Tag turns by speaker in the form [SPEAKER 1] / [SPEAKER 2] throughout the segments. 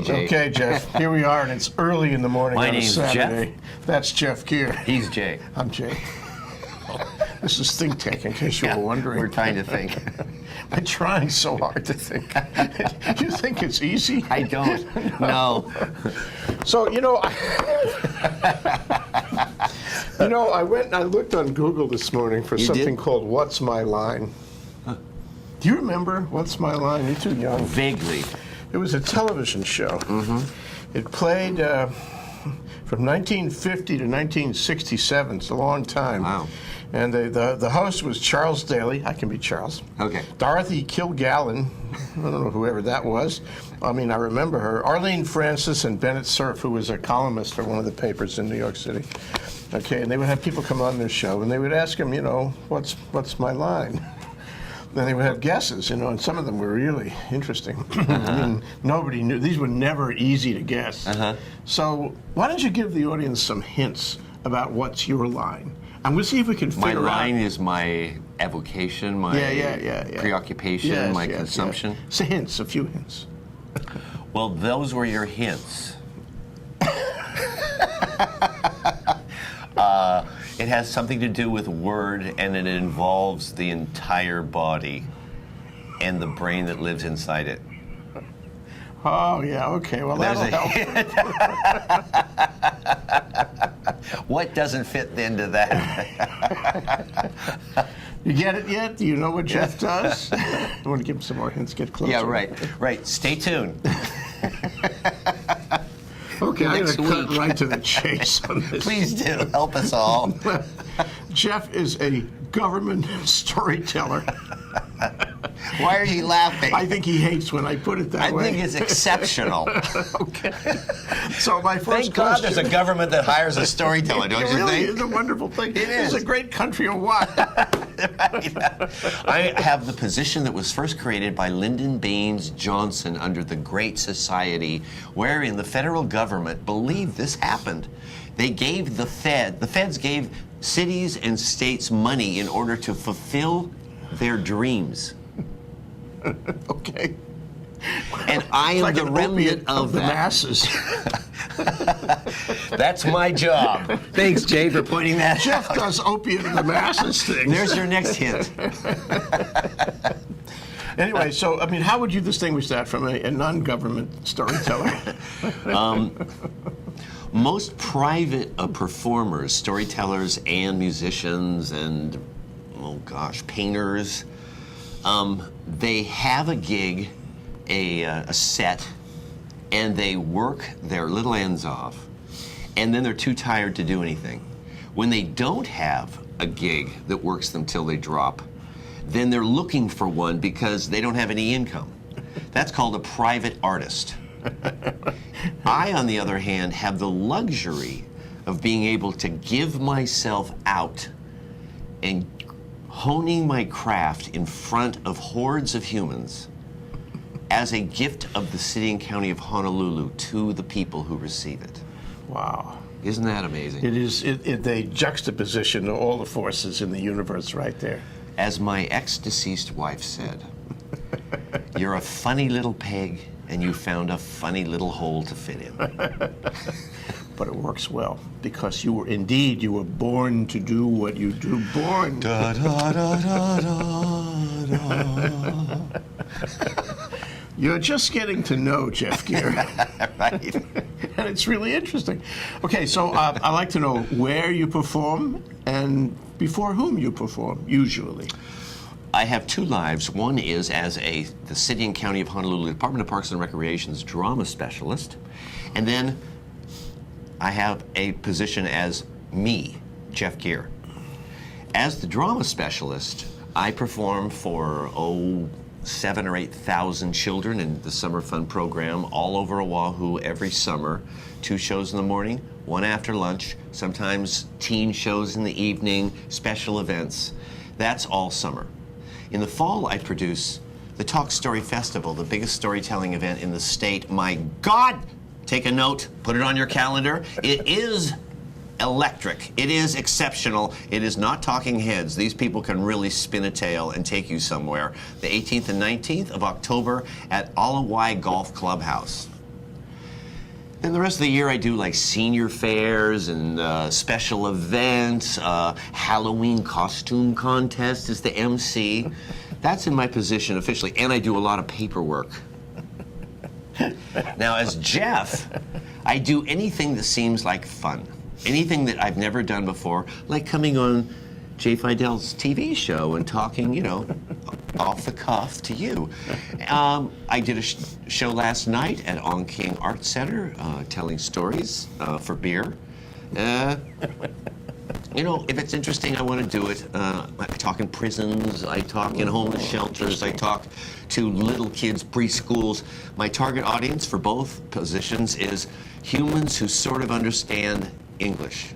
[SPEAKER 1] Jay.
[SPEAKER 2] Okay, Jeff, here we are, and it's early in the morning on a Saturday. That's Jeff Gere.
[SPEAKER 1] He's Jay.
[SPEAKER 2] I'm Jay. This is ThinkTech, in case you were wondering.
[SPEAKER 1] We're trying to think.
[SPEAKER 2] I'm trying so hard to think. You think it's easy?
[SPEAKER 1] I don't. No.
[SPEAKER 2] So, I went and I looked on Google this morning for something called What's My Line? Do you remember What's My Line? You're too young.
[SPEAKER 1] Vaguely.
[SPEAKER 2] It was a television show. Mm-hmm. It played from 1950 to 1967. It's a long time.
[SPEAKER 1] Wow.
[SPEAKER 2] And the host was Charles Daly. I can be Charles.
[SPEAKER 1] Okay.
[SPEAKER 2] Dorothy Kilgallen. I don't know whoever that was. I mean, I remember her. Arlene Francis and Bennett Cerf, who was a columnist for one of the papers in New York City. Okay, and they would have people come on their show, and they would ask them, what's my line? Then they would have guesses, and some of them were really interesting. I mean, nobody knew. These were never easy to guess. So why don't you give the audience some hints about what's your line? And we'll see if we can figure out.
[SPEAKER 1] My line is my avocation, my preoccupation, my consumption.
[SPEAKER 2] Yeah. So hints, a few hints.
[SPEAKER 1] Well, those were your hints. It has something to do with word, and it involves the entire body and the brain that lives inside it.
[SPEAKER 2] Oh, yeah, okay. Well, that'll help.
[SPEAKER 1] What doesn't fit into that?
[SPEAKER 2] You get it yet? Do you know what Jeff does? I want to give him some more hints. Get closer.
[SPEAKER 1] Yeah, right. Stay tuned.
[SPEAKER 2] Okay, I'm going to cut right to the chase on this.
[SPEAKER 1] Please do. Help us all.
[SPEAKER 2] Jeff is a government storyteller.
[SPEAKER 1] Why are you laughing?
[SPEAKER 2] I think he hates when I put it that way.
[SPEAKER 1] I think it's exceptional.
[SPEAKER 2] Okay. So my first
[SPEAKER 1] Thank God there's a government that hires a storyteller, don't you think?
[SPEAKER 2] It is a wonderful thing.
[SPEAKER 1] It is.
[SPEAKER 2] It's a great country of what?
[SPEAKER 1] I have the position that was first created by Lyndon Baines Johnson under the Great Society, wherein the federal government believed this happened. They gave the feds gave cities and states money in order to fulfill their dreams.
[SPEAKER 2] Okay.
[SPEAKER 1] And I am the remnant of
[SPEAKER 2] the masses.
[SPEAKER 1] That's my job. Thanks, Jay, for pointing that
[SPEAKER 2] Jeff
[SPEAKER 1] out.
[SPEAKER 2] does opiate of the masses thing.
[SPEAKER 1] There's your next hint.
[SPEAKER 2] Anyway, so, I mean, how would you distinguish that from a non-government storyteller?
[SPEAKER 1] Most private performers, storytellers and musicians and, painters, they have a gig, a set, and they work their little ends off, and then they're too tired to do anything. When they don't have a gig that works them till they drop, then they're looking for one because they don't have any income. That's called a private artist. I, on the other hand, have the luxury of being able to give myself out and honing my craft in front of hordes of humans as a gift of the city and county of Honolulu to the people who receive it.
[SPEAKER 2] Wow.
[SPEAKER 1] Isn't that amazing?
[SPEAKER 2] It is a juxtaposition of all the forces in the universe right there.
[SPEAKER 1] As my ex-deceased wife said, you're a funny little peg and you found a funny little hole to fit in.
[SPEAKER 2] But it works well because you were born to do what you do. Born.
[SPEAKER 1] Da, da, da, da, da, da.
[SPEAKER 2] You're just getting to know Jeff Gere.
[SPEAKER 1] Right.
[SPEAKER 2] And it's really interesting. Okay, so I'd like to know where you perform and before whom you perform, usually.
[SPEAKER 1] I have two lives. One is as the City and County of Honolulu Department of Parks and Recreation's drama specialist. And then I have a position as me, Jeff Gere. As the drama specialist, I perform for, 7,000 or 8,000 children in the Summer Fun program all over Oahu every summer. 2 shows in the morning, 1 after lunch, sometimes teen shows in the evening, special events. That's all summer. In the fall, I produce the Talk Story Festival, the biggest storytelling event in the state. My God! Take a note, put it on your calendar. It is electric. It is exceptional. It is not talking heads. These people can really spin a tale and take you somewhere. The 18th and 19th of October at Alawai Golf Clubhouse. Then the rest of the year I do like senior fairs and special events, Halloween costume contest is the MC. That's in my position officially, and I do a lot of paperwork. Now, as Jeff, I do anything that seems like fun, anything that I've never done before, like coming on Jay Fidell's TV show and talking, you know, off the cuff to you. I did a show last night at On King Art Center, telling stories for beer. You know, if it's interesting, I want to do it. I talk in prisons, I talk in homeless shelters, I talk to little kids, preschools. My target audience for both positions is humans who sort of understand English.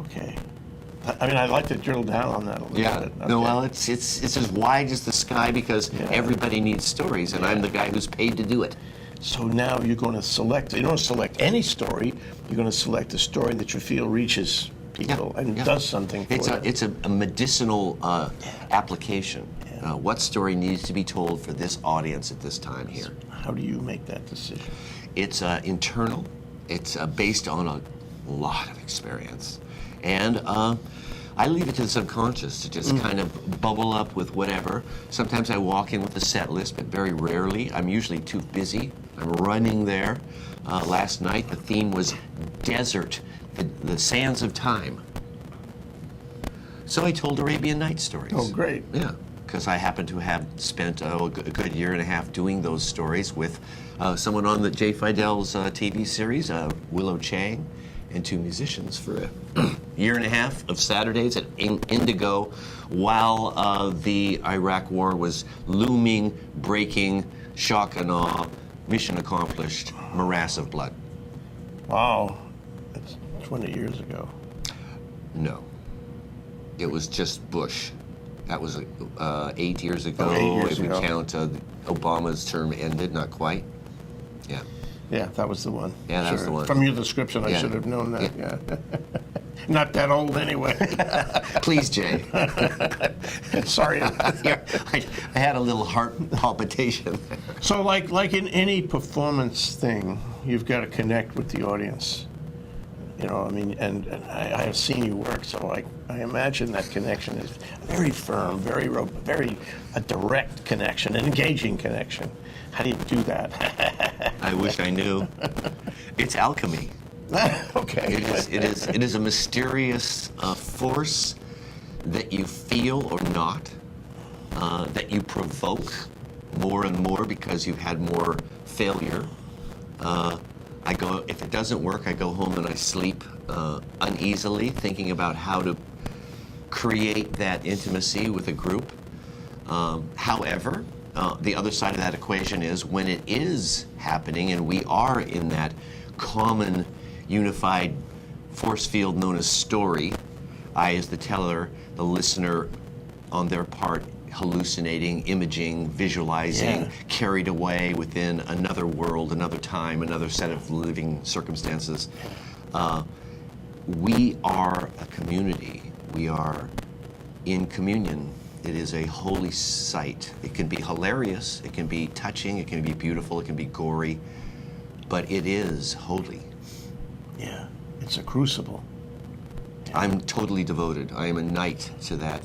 [SPEAKER 2] Okay. I mean, I'd like to drill down on that a little bit. Okay.
[SPEAKER 1] No, well, it's as wide as the sky because everybody needs stories, and I'm the guy who's paid to do it.
[SPEAKER 2] So now you're going to select, you don't select any story, you're going to select a story that you feel reaches people and does something for them.
[SPEAKER 1] It's a medicinal application. What story needs to be told for this audience at this time here?
[SPEAKER 2] How do you make that decision?
[SPEAKER 1] It's internal. It's based on a lot of experience. And I leave it to the subconscious to just kind of bubble up with whatever. Sometimes I walk in with a set list, but very rarely. I'm usually too busy. I'm running there. Last night, the theme was desert, the sands of time. So I told Arabian Night stories.
[SPEAKER 2] Oh, great.
[SPEAKER 1] Yeah, because I happen to have spent a good year and a half doing those stories with someone on the Jay Fidell's TV series, Willow Chang, and two musicians for a year and a half of Saturdays at Indigo while the Iraq War was looming, breaking, shock and awe, mission accomplished, morass of blood.
[SPEAKER 2] Wow. That's 20 years ago.
[SPEAKER 1] No. It was just Bush. That was 8 years ago.
[SPEAKER 2] 8 years
[SPEAKER 1] if we
[SPEAKER 2] ago.
[SPEAKER 1] count Obama's term ended, not quite. Yeah.
[SPEAKER 2] Yeah, that was the one.
[SPEAKER 1] Yeah, that was the one.
[SPEAKER 2] From your description, I
[SPEAKER 1] Yeah.
[SPEAKER 2] should have known that, yeah. Not that old anyway.
[SPEAKER 1] Please, Jay.
[SPEAKER 2] Sorry.
[SPEAKER 1] I had a little heart palpitation.
[SPEAKER 2] So like in any performance thing, you've got to connect with the audience. You know, I mean, and I have seen you work, so I imagine that connection is very firm, very a direct connection, an engaging connection. How do you do that?
[SPEAKER 1] I wish I knew. It's alchemy.
[SPEAKER 2] Okay.
[SPEAKER 1] It is a mysterious force that you feel or not, that you provoke more and more because you've had more failure. If it doesn't work, I go home and I sleep uneasily, thinking about how to create that intimacy with a group. However, the other side of that equation is when it is happening and we are in that common unified force field known as story, I as the teller, the listener on their part, hallucinating, imaging, visualizing, carried away within another world, another time, another set of living circumstances. We are a community. We are in communion. It is a holy sight. It can be hilarious, it can be touching, it can be beautiful, it can be gory, but it is holy.
[SPEAKER 2] Yeah, it's a crucible.
[SPEAKER 1] I'm totally devoted. I am a knight to that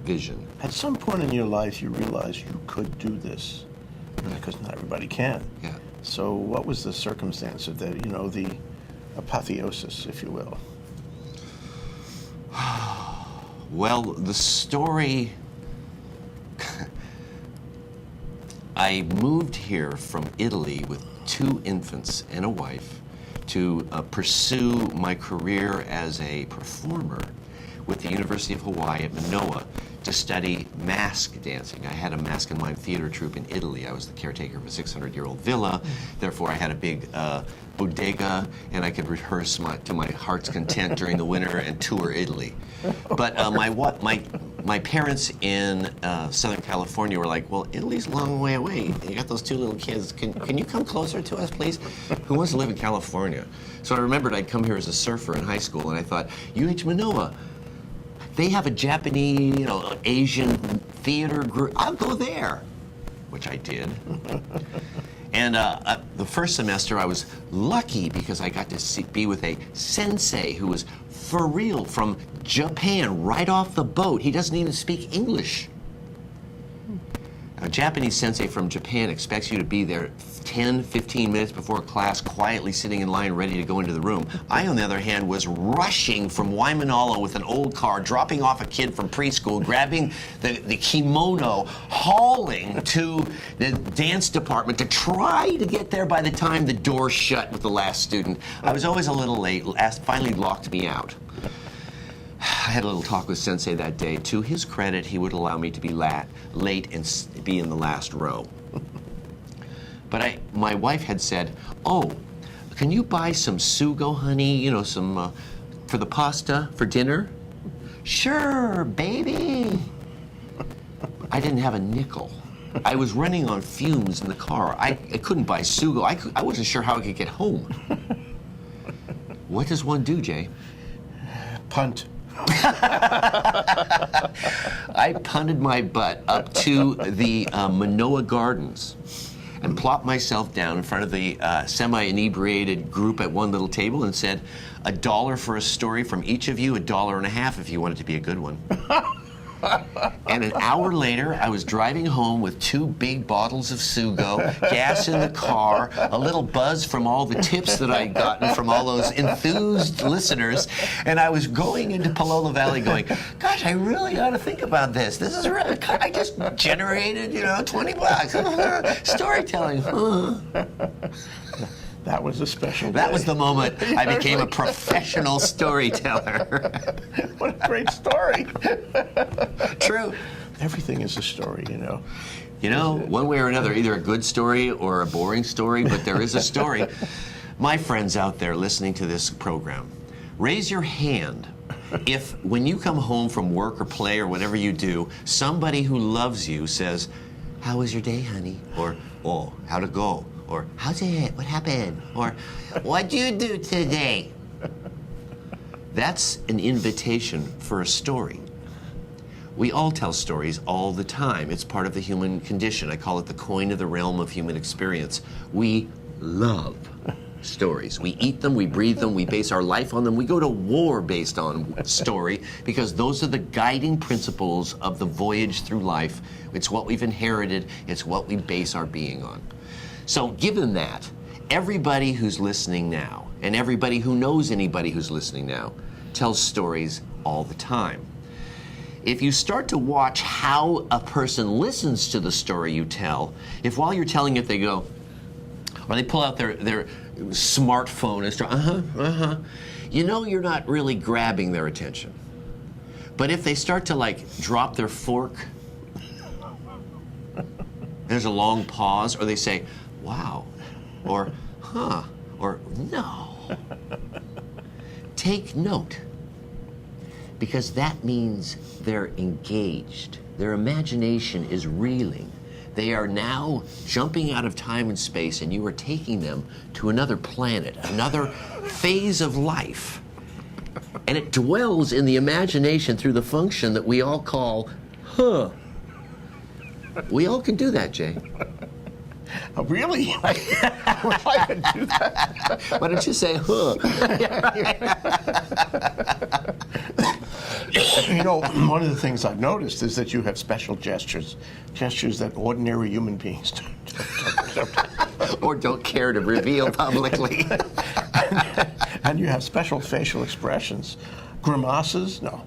[SPEAKER 1] vision.
[SPEAKER 2] At some point in your life, you realized you could do this, because not everybody can.
[SPEAKER 1] Yeah.
[SPEAKER 2] So what was the circumstance of that, you know, the apotheosis, if you will?
[SPEAKER 1] Well, the story, I moved here from Italy with 2 infants and a wife to pursue my career as a performer with the University of Hawaii at Manoa to study mask dancing. I had a mask and mime theater troupe in Italy. I was the caretaker of a 600-year-old villa. Therefore, I had a big bodega, and I could rehearse to my heart's content during the winter and tour Italy. But my parents in Southern California were like, well, Italy's a long way away. You got those 2 little kids. Can you come closer to us, please? Who wants to live in California? So I remembered I'd come here as a surfer in high school, and I thought, UH Manoa, they have a Japanese, Asian theater group. I'll go there, which I did. And the first semester I was lucky because I got to be with a sensei who was for real from Japan, right off the boat. He doesn't even speak English. A Japanese sensei from Japan expects you to be there 10, 15 minutes before class, quietly sitting in line, ready to go into the room. I, on the other hand, was rushing from Waimanalo with an old car, dropping off a kid from preschool, grabbing the kimono, hauling to the dance department to try to get there by the time the door shut with the last student. I was always a little late, finally locked me out. I had a little talk with Sensei that day. To his credit, he would allow me to be late and be in the last row. But my wife had said, "Oh, can you buy some sugo, honey? You know, some for the pasta for dinner?" "Sure, baby." I didn't have a nickel. I was running on fumes in the car. I couldn't buy sugo. I wasn't sure how I could get home. What does one do, Jay?
[SPEAKER 2] Punt.
[SPEAKER 1] I punted my butt up to the Manoa Gardens and plopped myself down in front of the semi-inebriated group at one little table and said, $1 for a story from each of you, $1.50 if you want it to be a good one. And an hour later, I was driving home with 2 big bottles of sugo, gas in the car, a little buzz from all the tips that I'd gotten from all those enthused listeners, and I was going into Palolo Valley going, gosh, I really ought to think about this. This is really, I just generated, $20. Storytelling.
[SPEAKER 2] That was a special day.
[SPEAKER 1] That was the moment I became a professional storyteller.
[SPEAKER 2] What a great story.
[SPEAKER 1] True.
[SPEAKER 2] Everything is a story,
[SPEAKER 1] One way or another, either a good story or a boring story, but there is a story. My friends out there listening to this program, raise your hand if when you come home from work or play or whatever you do, somebody who loves you says, "How was your day, honey?" Or, "Oh, how'd it go?" Or, "How's it? What happened?" Or, "What'd you do today?" That's an invitation for a story. We all tell stories all the time. It's part of the human condition. I call it the coin of the realm of human experience. We love stories. We eat them, we breathe them, we base our life on them. We go to war based on story because those are the guiding principles of the voyage through life. It's what we've inherited. It's what we base our being on. So given that, everybody who's listening now, and everybody who knows anybody who's listening now, tells stories all the time. If you start to watch how a person listens to the story you tell, if while you're telling it they go, or they pull out their smartphone and start, you're not really grabbing their attention. But if they start to drop their fork, there's a long pause, or they say, "Wow," or "Huh," or "No." Take note, because that means they're engaged. Their imagination is reeling. They are now jumping out of time and space, and you are taking them to another planet, another phase of life. And it dwells in the imagination through the function that we all call, huh. We all can do that, Jay.
[SPEAKER 2] Oh, really? I wish I could do that.
[SPEAKER 1] Why don't you say, huh?
[SPEAKER 2] One of the things I've noticed is that you have special gestures that ordinary human beings don't.
[SPEAKER 1] Or don't care to reveal publicly.
[SPEAKER 2] And you have special facial expressions. Grimaces? No.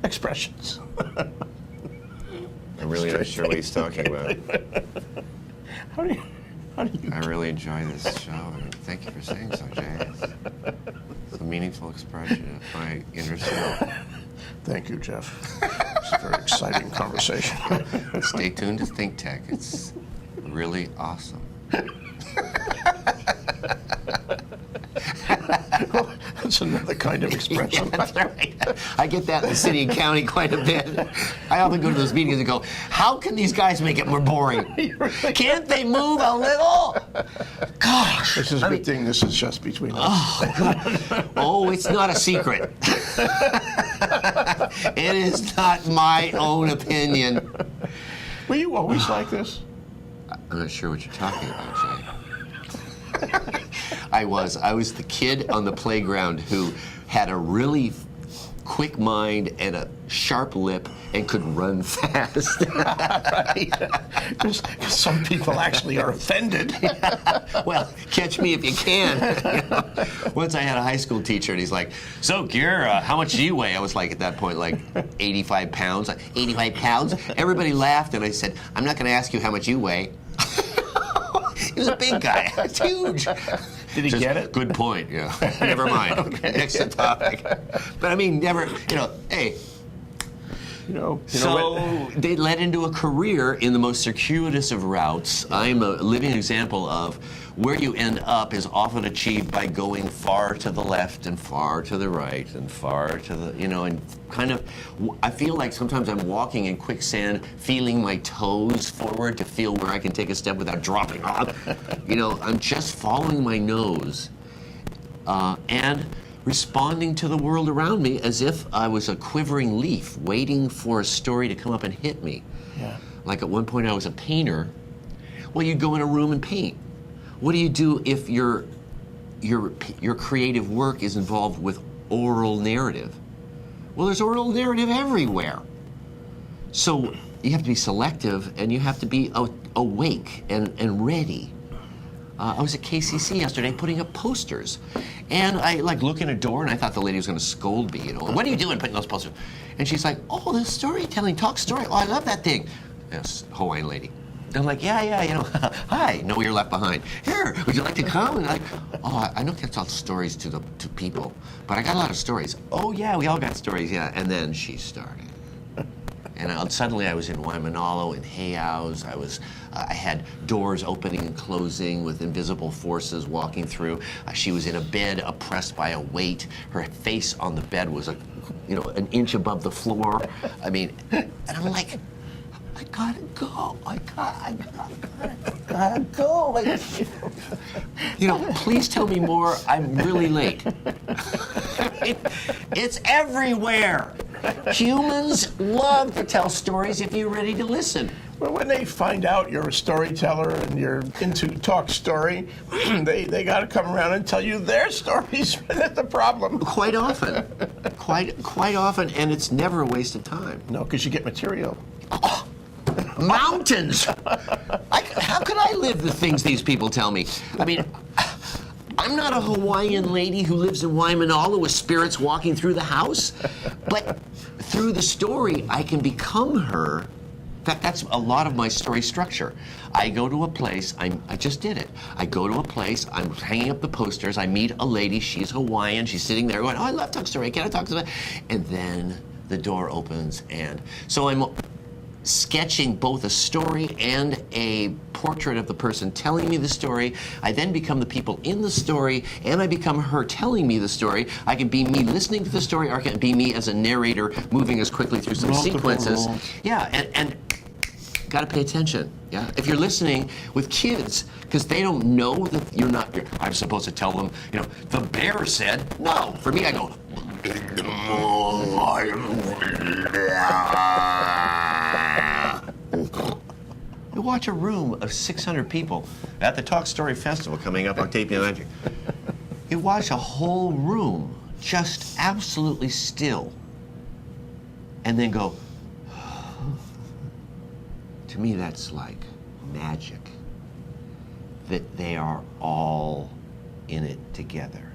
[SPEAKER 2] Expressions.
[SPEAKER 1] I'm really not sure what he's talking about.
[SPEAKER 2] How do you
[SPEAKER 1] I really enjoy this show. And thank you for saying so, Jay. It's a meaningful expression of my inner self.
[SPEAKER 2] Thank you, Jeff. It's a very exciting conversation.
[SPEAKER 1] Stay tuned to ThinkTech. It's really awesome.
[SPEAKER 2] That's another kind of expression.
[SPEAKER 1] Yeah, that's right. I get that in the city and county quite a bit. I often go to those meetings and go, how can these guys make it more boring? Can't they move a little? Gosh.
[SPEAKER 2] This is a good thing this is just between us.
[SPEAKER 1] Oh, God. Oh, it's not a secret. It is not my own opinion.
[SPEAKER 2] Were you always like this?
[SPEAKER 1] I'm not sure what you're talking about, Jay. I was the kid on the playground who had a really quick mind and a sharp lip and could run fast.
[SPEAKER 2] Right. 'Cause some people actually are offended.
[SPEAKER 1] Well, catch me if you can. You know? Once I had a high school teacher, and he's like, "So, Gere, how much do you weigh?" I was like, at that point, like 85 pounds. Like, 85 pounds? Everybody laughed, and I said, "I'm not going to ask you how much you weigh." He was a big guy. It's huge.
[SPEAKER 2] Did he get it?
[SPEAKER 1] Good point, yeah. Never mind. Okay. Next topic. But I mean, never, hey. So they led into a career in the most circuitous of routes. I'm a living example of where you end up is often achieved by going far to the left and far to the right and far to the, and kind of, I feel like sometimes I'm walking in quicksand, feeling my toes forward to feel where I can take a step without dropping off. I'm just following my nose and responding to the world around me as if I was a quivering leaf waiting for a story to come up and hit me.
[SPEAKER 2] Yeah.
[SPEAKER 1] Like at one point I was a painter. Well, you'd go in a room and paint. What do you do if your creative work is involved with oral narrative? Well, there's oral narrative everywhere. So you have to be selective and you have to be awake and ready. I was at KCC yesterday putting up posters, and I look in a door and I thought the lady was going to scold me. What are you doing putting those posters? And she's like, "Oh, this storytelling, talk story. Oh, I love that thing." Yes, Hawaiian lady. I'm like, yeah, hi, no, you're left behind. Here, would you like to come? And I know I can't tell stories to people, but I got a lot of stories. Oh yeah, we all got stories, yeah. And then she started. And suddenly I was in Waimanalo, in Heiaus. I had doors opening and closing with invisible forces walking through. She was in a bed oppressed by a weight. Her face on the bed was an inch above the floor. I mean, and I'm like, I gotta go. I gotta go. Please tell me more. I'm really late. It's everywhere. Humans love to tell stories if you're ready to listen.
[SPEAKER 2] Well, when they find out you're a storyteller and you're into talk story, they got to come around and tell you their stories. That's the problem.
[SPEAKER 1] Quite often. Quite often, and it's never a waste of time.
[SPEAKER 2] No, because you get material.
[SPEAKER 1] Oh, mountains! How could I live the things these people tell me? I mean, I'm not a Hawaiian lady who lives in Waimanalo with spirits walking through the house, but through the story, I can become her. In fact, that's a lot of my story structure. I go to a place, I just did it. I go to a place, I'm hanging up the posters, I meet a lady, she's Hawaiian, she's sitting there going, "Oh, I love talk story, can I talk to that?" And then the door opens, and so I'm sketching both a story and a portrait of the person telling me the story. I then become the people in the story, and I become her telling me the story. I can be me listening to the story, or I can be me as a narrator moving as quickly through some sequences. Yeah, and got to pay attention. Yeah, if you're listening with kids, because they don't know that I'm supposed to tell them, the bear said, no. For me, I go, you watch a room of 600 people at the Talk Story Festival coming up Octavia 19. You watch a whole room just absolutely still and then go, to me that's like magic, that they are all in it together.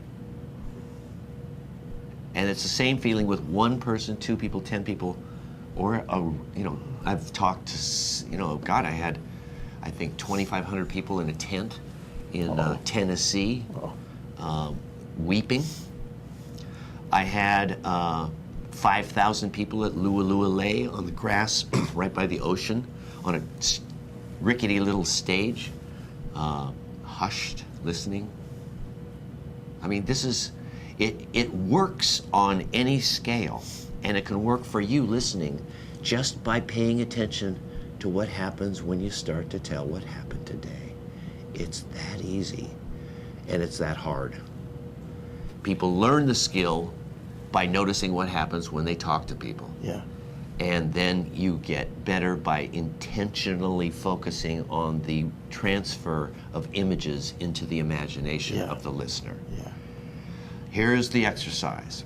[SPEAKER 1] And it's the same feeling with one person, 2 people, 10 people, or I've talked to, I had, I think, 2,500 people in a tent in Tennessee, weeping. I had 5,000 people at Lualua on the grass right by the ocean on a rickety little stage, hushed, listening. I mean, it works on any scale, and it can work for you listening just by paying attention to what happens when you start to tell what happened today. It's that easy, and it's that hard. People learn the skill by noticing what happens when they talk to people.
[SPEAKER 2] Yeah.
[SPEAKER 1] And then you get better by intentionally focusing on the transfer of images into the imagination
[SPEAKER 2] Yeah.
[SPEAKER 1] of the listener.
[SPEAKER 2] Yeah.
[SPEAKER 1] Here's the exercise.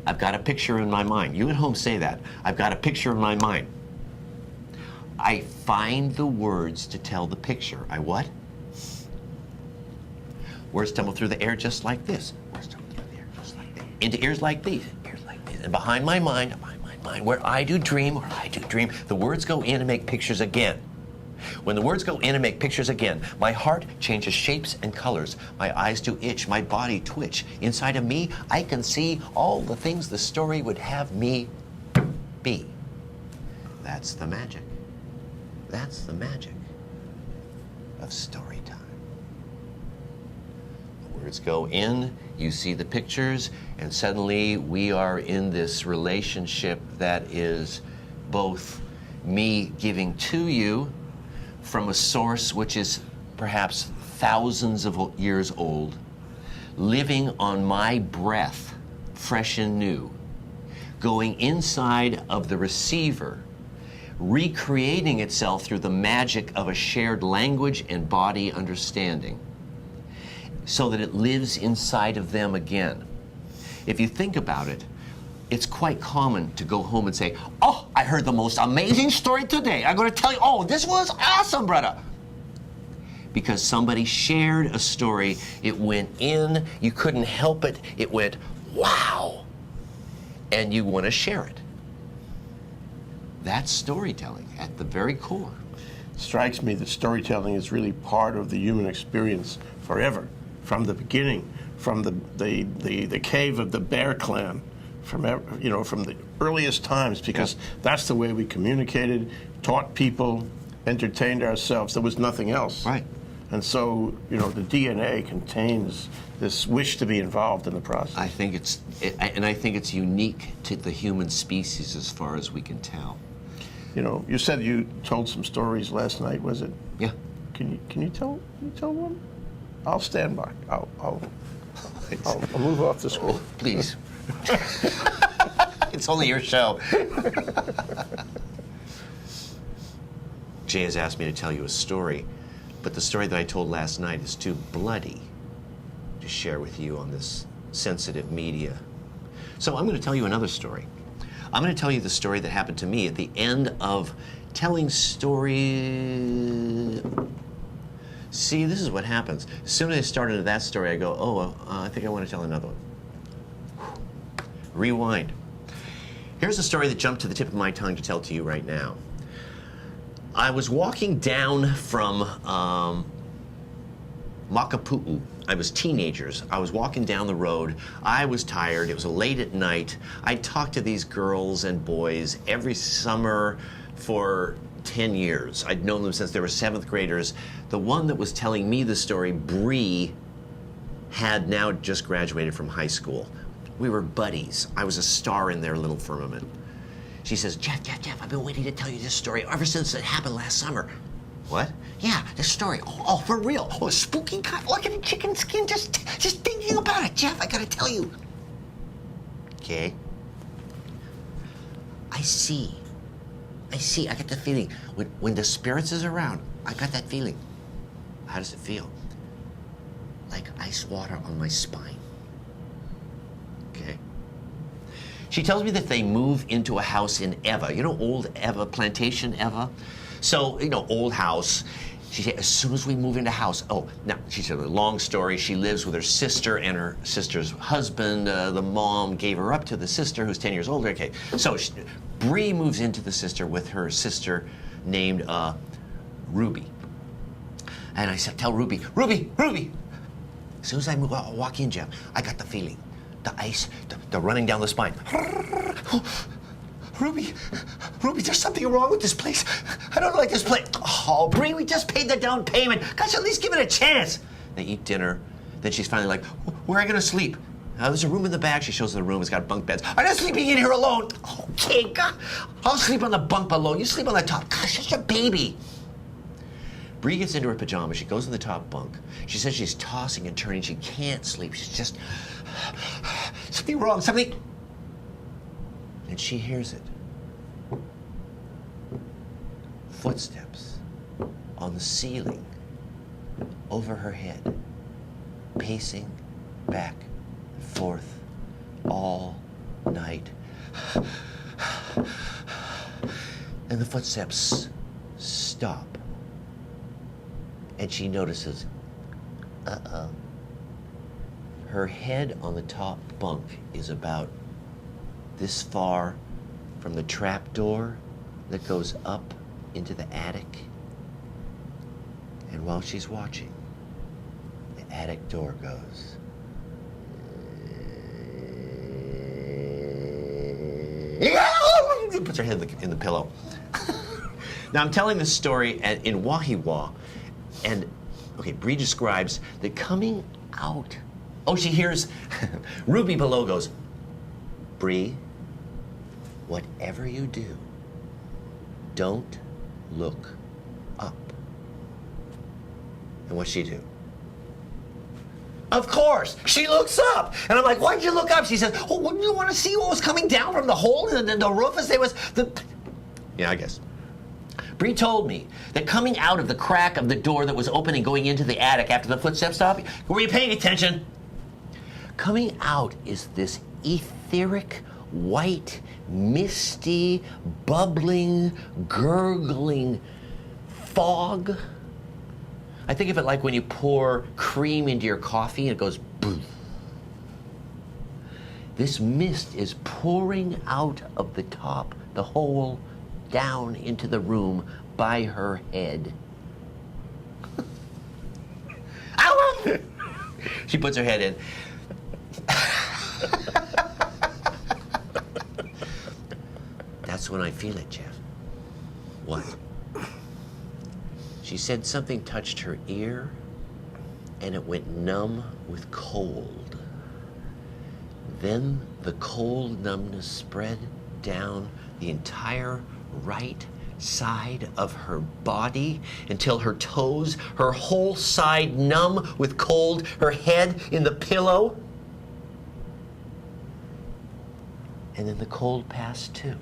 [SPEAKER 1] I've got a picture in my mind. You at home say that. I've got a picture in my mind. I find the words to tell the picture. I what? Words tumble through the air just like this. Words tumble through the air just like this. Into ears like these. Ears like these. And behind my mind, where I do dream, the words go in and make pictures again. When the words go in and make pictures again, my heart changes shapes and colors. My eyes do itch, my body twitch. Inside of me, I can see all the things the story would have me be. That's the magic. That's the magic of story time. The words go in, you see the pictures, and suddenly we are in this relationship that is both me giving to you from a source which is perhaps thousands of years old, living on my breath, fresh and new, going inside of the receiver, recreating itself through the magic of a shared language and body understanding, so that it lives inside of them again. If you think about it, it's quite common to go home and say, oh, I heard the most amazing story today. I'm going to tell you, oh, this was awesome, brother. Because somebody shared a story, it went in, you couldn't help it, it went, wow, and you want to share it. That's storytelling at the very core.
[SPEAKER 2] Strikes me that storytelling is really part of the human experience forever, from the beginning, from the cave of the Bear Clan, from the earliest times, because that's the way we communicated, taught people, entertained ourselves. There was nothing else.
[SPEAKER 1] Right.
[SPEAKER 2] And so, the DNA contains this wish to be involved in the process.
[SPEAKER 1] I think it's unique to the human species as far as we can tell.
[SPEAKER 2] You said you told some stories last night. Was it?
[SPEAKER 1] Yeah.
[SPEAKER 2] Can you tell one? I'll stand by. I'll move off the screen.
[SPEAKER 1] Please. It's only your show. Jay has asked me to tell you a story, but the story that I told last night is too bloody to share with you on this sensitive media. So I'm going to tell you another story. I'm going to tell you the story that happened to me at the end of telling story. See, this is what happens. As soon as I start into that story, I go, I think I want to tell another one. Rewind. Here's a story that jumped to the tip of my tongue to tell to you right now. I was walking down from Makapu'u. I was teenagers. I was walking down the road. I was tired. It was late at night. I talked to these girls and boys every summer for 10 years. I'd known them since they were 7th graders. The one that was telling me the story, Bree, had now just graduated from high school. We were buddies. I was a star in their little firmament. She says, Jeff, I've been waiting to tell you this story ever since it happened last summer. What? Yeah, this story. Oh, for real. Oh, spooky cut. Look at the chicken skin. Just thinking about it, Jeff. I gotta tell you. Okay. I see. I get the feeling. When the spirits is around, I got that feeling. How does it feel? Like ice water on my spine. Okay. She tells me that they move into a house in Eva. Old Eva, Plantation Eva? So, old house. She said, as soon as we move into house, she said, a long story, she lives with her sister and her sister's husband. The mom gave her up to the sister, who's 10 years older. Okay, so Bree moves into the sister with her sister named Ruby. And I said, tell Ruby. As soon as I walk in, Jeff, I got the feeling. The ice, the running down the spine. Ruby, there's something wrong with this place. I don't like this place. Oh, Bree, we just paid the down payment. Gosh, at least give it a chance. They eat dinner. Then she's finally like, where am I going to sleep? There's a room in the back. She shows the room. It's got bunk beds. I'm not sleeping in here alone. Okay, God. I'll sleep on the bunk below. You sleep on the top. Gosh, such a baby. Bree gets into her pajamas. She goes in the top bunk. She says she's tossing and turning. She can't sleep. She's just, something wrong, something. And she hears it. footsteps on the ceiling over her head, pacing back and forth all night. And the footsteps stop. And she notices, uh-oh. Her head on the top bunk is about this far from the trap door that goes up into the attic. And while she's watching, the attic door goes. Puts her head in the pillow. Now I'm telling this story in Wahiwa, and okay, Bree describes that coming out. Oh, she hears Ruby below goes, Bree, whatever you do, don't look up. And what's she do? Of course, she looks up. And I'm like, why'd you look up? She says, oh, wouldn't you want to see what was coming down from the hole in the roof as there was the... Yeah, I guess. Bree told me that coming out of the crack of the door that was opening going into the attic after the footsteps stopped, were you paying attention? Coming out is this etheric, white, misty, bubbling, gurgling fog. I think of it like when you pour cream into your coffee and it goes boom. This mist is pouring out of the top, the hole, down into the room by her head. Ow! She puts her head in. That's when I feel it, Jeff. What? She said something touched her ear, and it went numb with cold. Then the cold numbness spread down the entire right side of her body until her toes, her whole side numb with cold, her head in the pillow. And then the cold passed too.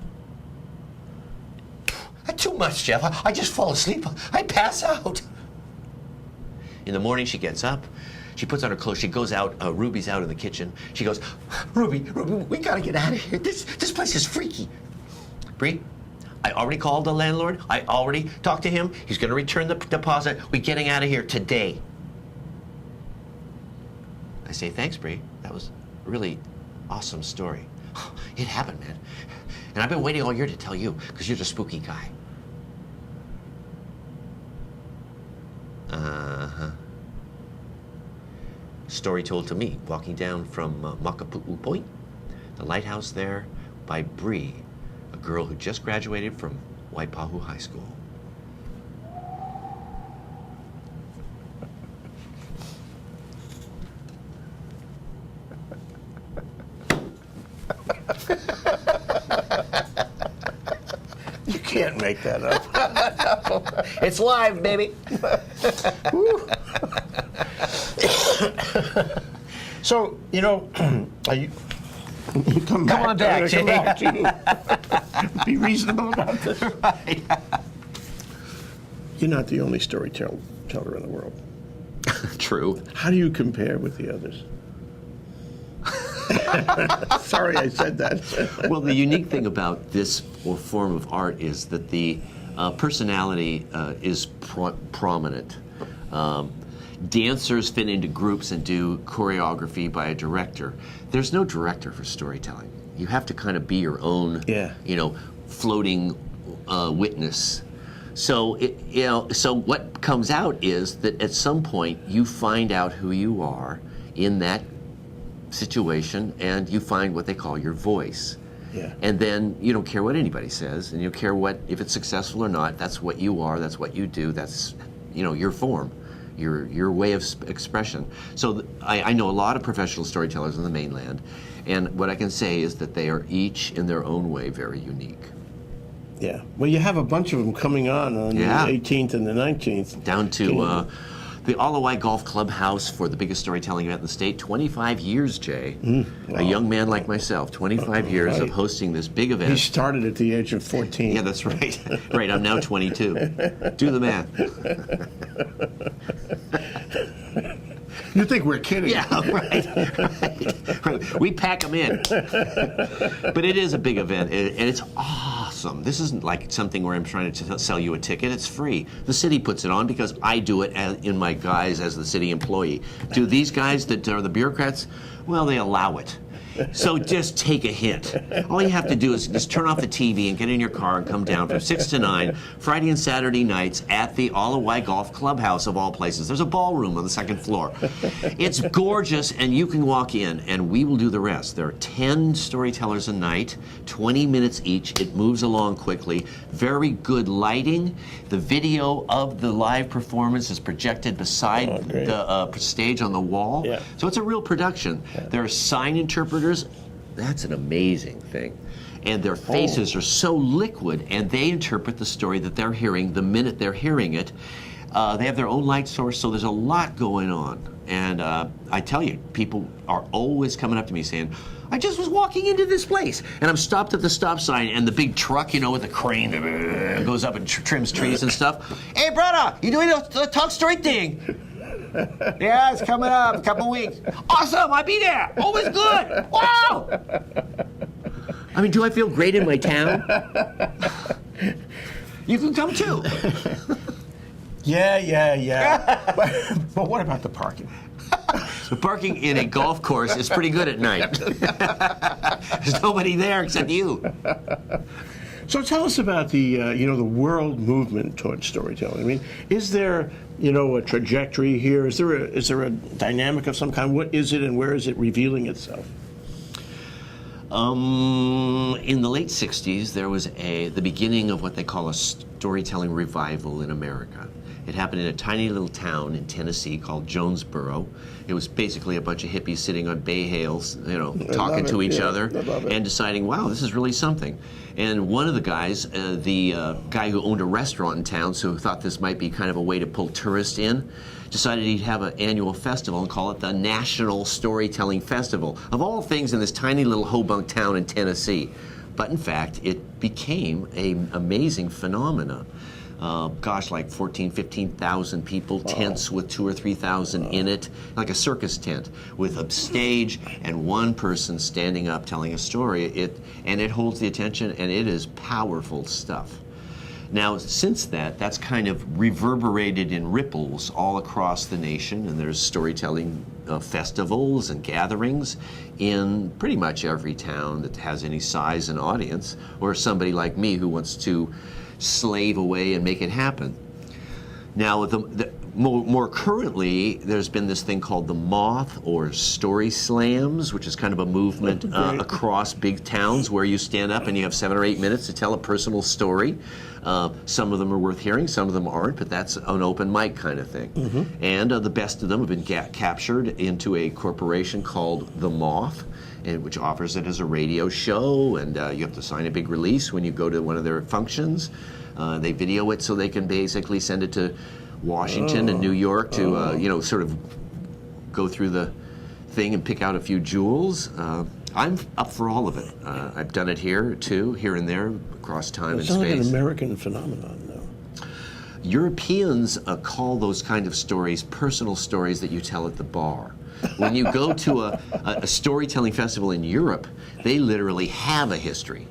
[SPEAKER 1] Too much, Jeff. I just fall asleep. I pass out. In the morning, she gets up. She puts on her clothes. She goes out. Ruby's out in the kitchen. She goes, Ruby, we gotta get out of here. This place is freaky. Bree, I already called the landlord. I already talked to him. He's gonna return the deposit. We're getting out of here today. I say, thanks, Bree. That was a really awesome story. It happened, man. And I've been waiting all year to tell you, because you're the spooky guy. Uh-huh. Story told to me, walking down from Makapu'u Point, the lighthouse there by Bree, a girl who just graduated from Waipahu High School.
[SPEAKER 2] You can't make that up.
[SPEAKER 1] It's live, baby.
[SPEAKER 2] So, you know, you come
[SPEAKER 1] on back, Jay.
[SPEAKER 2] Come back to be reasonable about this.
[SPEAKER 1] Right.
[SPEAKER 2] You're not the only storyteller in the world.
[SPEAKER 1] True.
[SPEAKER 2] How do you compare with the others? Sorry I said that.
[SPEAKER 1] Well, the unique thing about this form of art is that the personality is prominent. Dancers fit into groups and do choreography by a director. There's no director for storytelling. You have to kind of be your own, floating witness. So so what comes out is that at some point you find out who you are in that situation, and you find what they call your voice.
[SPEAKER 2] Yeah.
[SPEAKER 1] And then you don't care what anybody says, and you don't care if it's successful or not. That's what you are. That's what you do. That's your form, your way of expression. So I know a lot of professional storytellers on the mainland, and what I can say is that they are each in their own way very unique.
[SPEAKER 2] Yeah. Well, you have a bunch of them coming on the 18th and the 19th.
[SPEAKER 1] Down to The Alawai Golf Clubhouse for the biggest storytelling event in the state. 25 years, Jay.
[SPEAKER 2] Wow.
[SPEAKER 1] A young man like myself, 25 years of hosting this big event.
[SPEAKER 2] He started at the age of 14.
[SPEAKER 1] Yeah, that's right. Right, I'm now 22. Do the math.
[SPEAKER 2] You think we're kidding?
[SPEAKER 1] Yeah, right. We pack them in. But it is a big event, and it's awesome. This isn't like something where I'm trying to sell you a ticket. It's free. The city puts it on because I do it in my guise as the city employee. Do these guys that are the bureaucrats? Well, they allow it. So just take a hint. All you have to do is just turn off the TV and get in your car and come down from 6 to 9, Friday and Saturday nights at the Alawai Golf Clubhouse of all places. There's a ballroom on the second floor. It's gorgeous, and you can walk in, and we will do the rest. There are 10 storytellers a night, 20 minutes each. It moves along quickly. Very good lighting. The video of the live performance is projected beside the stage on the wall.
[SPEAKER 2] Yeah.
[SPEAKER 1] So it's a real production. There are sign interpreters. That's an amazing thing. And their faces are so liquid, and they interpret the story that they're hearing the minute they're hearing it. They have their own light source, so there's a lot going on. And I tell you, people are always coming up to me saying, I just was walking into this place, and I'm stopped at the stop sign, and the big truck, with the crane goes up and trims trees and stuff. Hey, brother, you doing the talk story thing? Yeah, it's coming up, a couple weeks. Awesome, I'll be there. Always good. Wow. I mean, do I feel great in my town? You can come too.
[SPEAKER 2] Yeah. But what about the parking?
[SPEAKER 1] The parking in a golf course is pretty good at night. There's nobody there except you.
[SPEAKER 2] So tell us about the the world movement towards storytelling. I mean, is there a trajectory here? Is there a dynamic of some kind? What is it, and where is it revealing itself?
[SPEAKER 1] In the late 60s, there was the beginning of what they call a storytelling revival in America. It happened in a tiny little town in Tennessee called Jonesboro. It was basically a bunch of hippies sitting on bay hails, talking to each other and deciding, wow, this is really something. And one of the guys, the guy who owned a restaurant in town, so who thought this might be kind of a way to pull tourists in, decided he'd have an annual festival and call it the National Storytelling Festival. Of all things in this tiny little Hobunk town in Tennessee. But in fact, it became an amazing phenomenon. Like 14,000, 15,000 people, tents with 2,000 or 3,000 in it, like a circus tent, with a stage and one person standing up telling a story. It holds the attention, and it is powerful stuff. Now, since that's kind of reverberated in ripples all across the nation, and there's storytelling festivals and gatherings in pretty much every town that has any size and audience, or somebody like me who wants to slave away and make it happen. Now, more currently, there's been this thing called the Moth or Story Slams, which is kind of a movement across big towns where you stand up and you have 7 or 8 minutes to tell a personal story. Some of them are worth hearing, some of them aren't, but that's an open mic kind of thing. Mm-hmm. And the best of them have been captured into a corporation called The Moth, which offers it as a radio show, and you have to sign a big release when you go to one of their functions. They video it so they can basically send it to Washington and New York to, sort of go through the thing and pick out a few jewels. I'm up for all of it. I've done it here, too, here and there, across time and space.
[SPEAKER 2] It's not like an American phenomenon, though.
[SPEAKER 1] Europeans call those kind of stories personal stories that you tell at the bar. When you go to a storytelling festival in Europe, they literally have a history.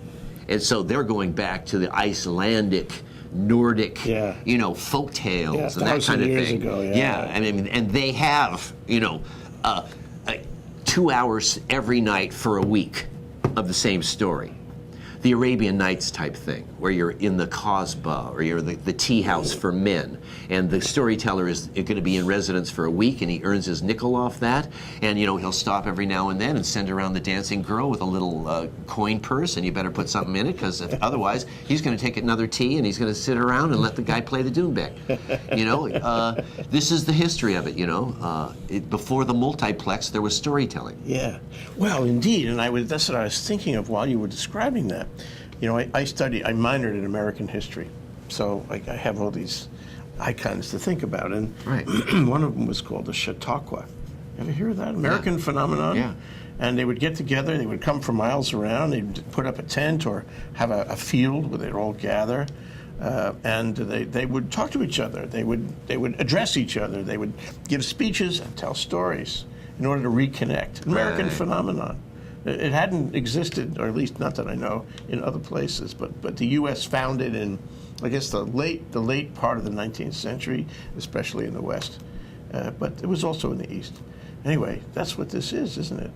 [SPEAKER 1] And so they're going back to the Icelandic, Nordic, folk tales and that kind of thing.
[SPEAKER 2] Ago,
[SPEAKER 1] I mean, and they have, 2 hours every night for a week of the same story. The Arabian Nights type thing, where you're in the Kasbah or you're the tea house for men, and the storyteller is going to be in residence for a week, and he earns his nickel off that, and he'll stop every now and then and send around the dancing girl with a little coin purse, and you better put something in it, because otherwise he's going to take another tea and he's going to sit around and let the guy play the djembe. This is the history of it. Before the multiplex, there was storytelling.
[SPEAKER 2] Yeah, well, indeed, and that's what I was thinking of while you were describing that. I minored in American history, so I have all these icons to think about. And
[SPEAKER 1] Right.
[SPEAKER 2] one of them was called the Chautauqua. Ever hear of that? American phenomenon?
[SPEAKER 1] Yeah.
[SPEAKER 2] And they would get together, they would come from miles around, they'd put up a tent or have a field where they'd all gather. And they would talk to each other. They would address each other. They would give speeches and tell stories in order to reconnect. American phenomenon. It hadn't existed, or at least not that I know, in other places. But the U.S. found it in, I guess, the late part of the 19th century, especially in the West. But it was also in the East. Anyway, that's what this is, isn't it?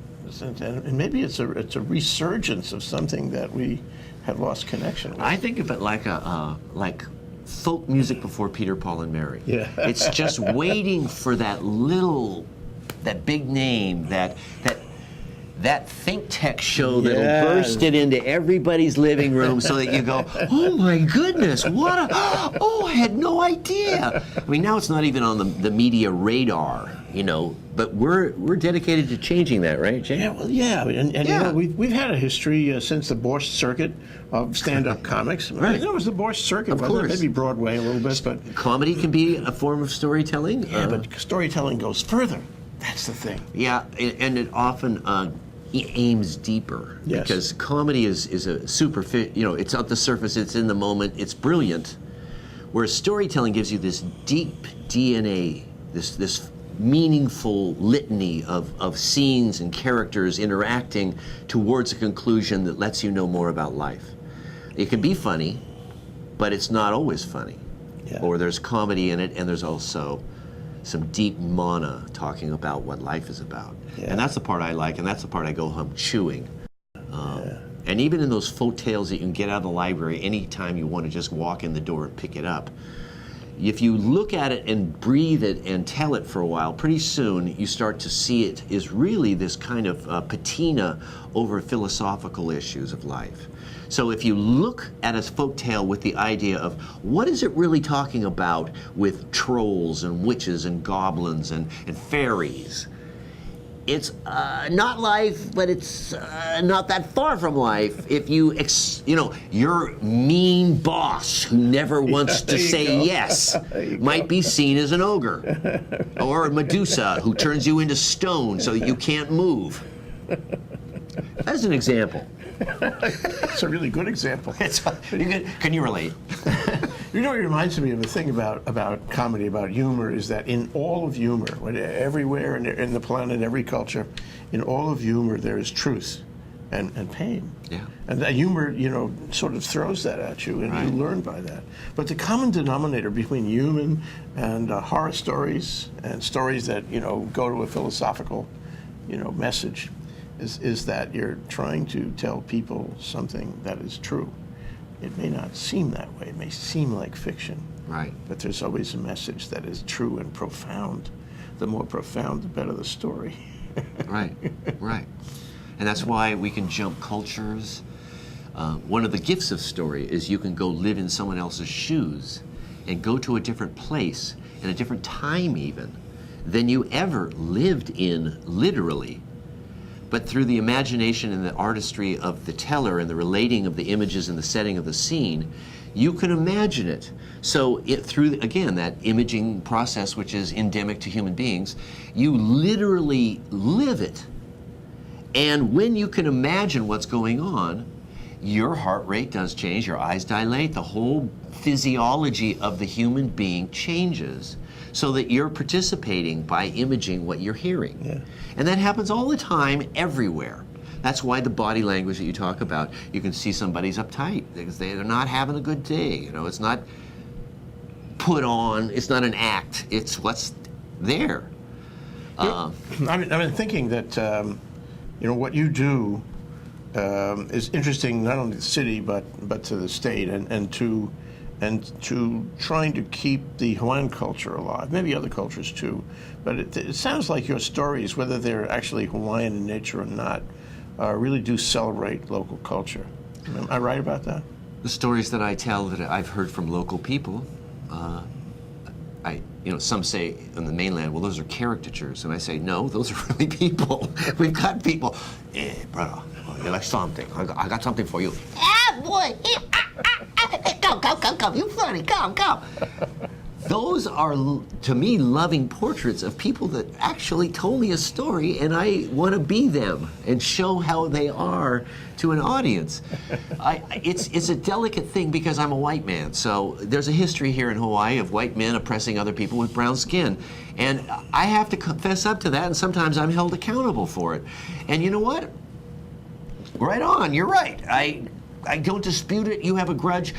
[SPEAKER 2] And maybe it's a resurgence of something that we had lost connection with.
[SPEAKER 1] I think of it like like folk music before Peter, Paul, and Mary.
[SPEAKER 2] Yeah.
[SPEAKER 1] It's just waiting for that big name, that ThinkTech show that'll burst it into everybody's living room so that you go, oh my goodness, I had no idea. I mean, now it's not even on the media radar, but we're dedicated to changing that, right, Jay?
[SPEAKER 2] Yeah, well, yeah, and we've had a history since the Borscht Circuit of stand-up comics.
[SPEAKER 1] Right.
[SPEAKER 2] It was the Borscht Circuit,
[SPEAKER 1] of
[SPEAKER 2] wasn't it?
[SPEAKER 1] course.
[SPEAKER 2] Maybe Broadway a little bit, but
[SPEAKER 1] Comedy can be a form of storytelling.
[SPEAKER 2] yeah, but storytelling goes further. That's the thing.
[SPEAKER 1] Yeah, and it often aims deeper.
[SPEAKER 2] Yes.
[SPEAKER 1] Because comedy is a superficial, it's at the surface, it's in the moment, it's brilliant. Whereas storytelling gives you this deep DNA, this meaningful litany of scenes and characters interacting towards a conclusion that lets you know more about life. It can be funny, but it's not always funny.
[SPEAKER 2] Yeah.
[SPEAKER 1] Or there's comedy in it, and there's also some deep mana talking about what life is about.
[SPEAKER 2] Yeah.
[SPEAKER 1] And that's the part I like, and that's the part I go home chewing. And even in those folk tales that you can get out of the library anytime you want to just walk in the door and pick it up, if you look at it and breathe it and tell it for a while, pretty soon you start to see it is really this kind of patina over philosophical issues of life. So if you look at a folktale with the idea of what is it really talking about with trolls and witches and goblins and fairies, it's not life, but it's not that far from life. If your mean boss who never wants to say yes might be seen as an ogre, or Medusa who turns you into stone so that you can't move. That's an example.
[SPEAKER 2] It's a really good example.
[SPEAKER 1] Can you relate?
[SPEAKER 2] You know, it reminds me of a thing about comedy, about humor, is that in all of humor, everywhere in the planet, every culture, in all of humor there is truth and pain.
[SPEAKER 1] Yeah.
[SPEAKER 2] And that humor, sort of throws that at you, and
[SPEAKER 1] Right.
[SPEAKER 2] you learn by that. But the common denominator between human and horror stories and stories that, go to a philosophical, message is that you're trying to tell people something that is true. It may not seem that way. It may seem like fiction.
[SPEAKER 1] Right.
[SPEAKER 2] But there's always a message that is true and profound. The more profound, the better the story.
[SPEAKER 1] Right. And that's why we can jump cultures. One of the gifts of story is you can go live in someone else's shoes and go to a different place and a different time even than you ever lived in, literally. But through the imagination and the artistry of the teller and the relating of the images and the setting of the scene, you can imagine it. So through, again, that imaging process, which is endemic to human beings, you literally live it. And when you can imagine what's going on, your heart rate does change, your eyes dilate, the whole physiology of the human being changes, so that you're participating by imaging what you're hearing.
[SPEAKER 2] Yeah.
[SPEAKER 1] And that happens all the time, everywhere. That's why the body language that you talk about, you can see somebody's uptight because they're not having a good day. It's not put on, it's not an act, it's what's there.
[SPEAKER 2] I've been thinking that, what you do is interesting not only to the city but to the state and to trying to keep the Hawaiian culture alive, maybe other cultures too. But it sounds like your stories, whether they're actually Hawaiian in nature or not, really do celebrate local culture. Am I right about that?
[SPEAKER 1] The stories that I tell that I've heard from local people, some say on the mainland, well, those are caricatures. And I say, no, those are really people. We've got people. Hey, brother, you like something? I got something for you. Ah, boy. Come. You funny. Come. those are, to me, loving portraits of people that actually told me a story, and I want to be them and show how they are to an audience. It's a delicate thing because I'm a white man, so there's a history here in Hawaii of white men oppressing other people with brown skin, and I have to confess up to that, and sometimes I'm held accountable for it. And you know what? Right on, you're right. I don't dispute it. You have a grudge.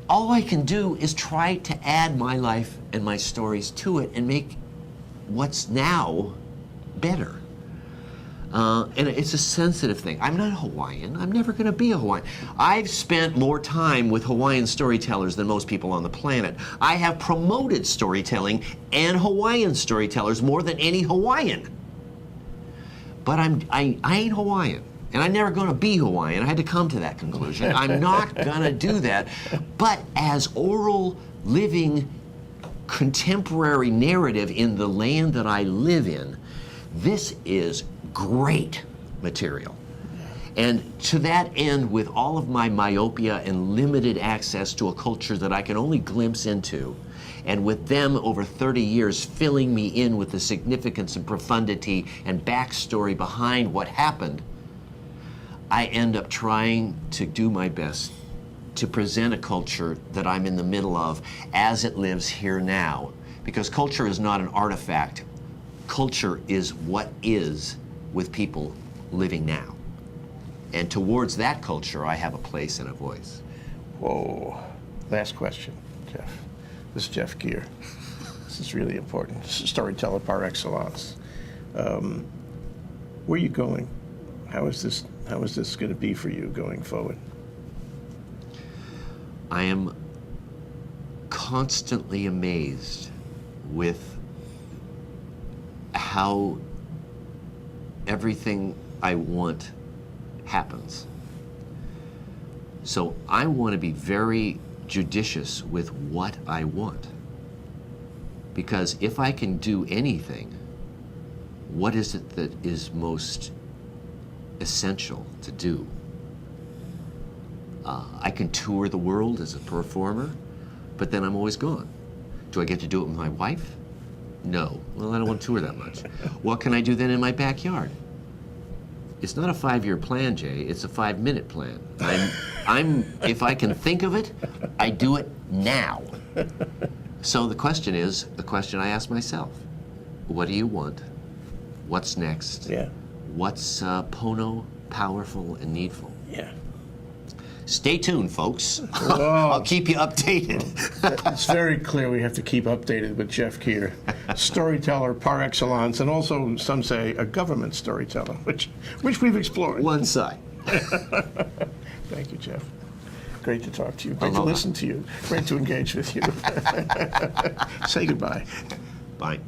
[SPEAKER 1] All I can do is try to add my life and my stories to it and make what's now better. And it's a sensitive thing. I'm not Hawaiian. I'm never going to be a Hawaiian. I've spent more time with Hawaiian storytellers than most people on the planet. I have promoted storytelling and Hawaiian storytellers more than any Hawaiian. But I ain't Hawaiian. And I'm never going to be Hawaiian. I had to come to that conclusion. I'm not going to do that. But as oral, living, contemporary narrative in the land that I live in, this is great material. And to that end, with all of my myopia and limited access to a culture that I can only glimpse into, and with them over 30 years filling me in with the significance and profundity and backstory behind what happened, I end up trying to do my best to present a culture that I'm in the middle of as it lives here now. Because culture is not an artifact. Culture is what is with people living now. And towards that culture, I have a place and a voice.
[SPEAKER 2] Whoa. Last question, Jeff. This is Jeff Gere. This is really important. This is storyteller par excellence. Where are you going? How is this going to be for you going forward?
[SPEAKER 1] I am constantly amazed with how everything I want happens. So I want to be very judicious with what I want. Because if I can do anything, what is it that is most essential to do? I can tour the world as a performer, but then I'm always gone. Do I get to do it with my wife? No. Well, I don't want to tour that much. What can I do then in my backyard? It's not a 5-year plan, Jay. It's a 5-minute plan. If I can think of it, I do it now. So the question is, the question I ask myself, what do you want? What's next?
[SPEAKER 2] Yeah.
[SPEAKER 1] What's pono, powerful, and needful?
[SPEAKER 2] Yeah.
[SPEAKER 1] Stay tuned, folks.
[SPEAKER 2] Whoa.
[SPEAKER 1] I'll keep you updated.
[SPEAKER 2] It's very clear we have to keep updated with Jeff Gere, storyteller par excellence, and also some say a government storyteller, which we've explored.
[SPEAKER 1] One side.
[SPEAKER 2] Thank you, Jeff. Great to talk to you. Great
[SPEAKER 1] Aloha.
[SPEAKER 2] to listen to you. Great to engage with you. Say goodbye.
[SPEAKER 1] Bye.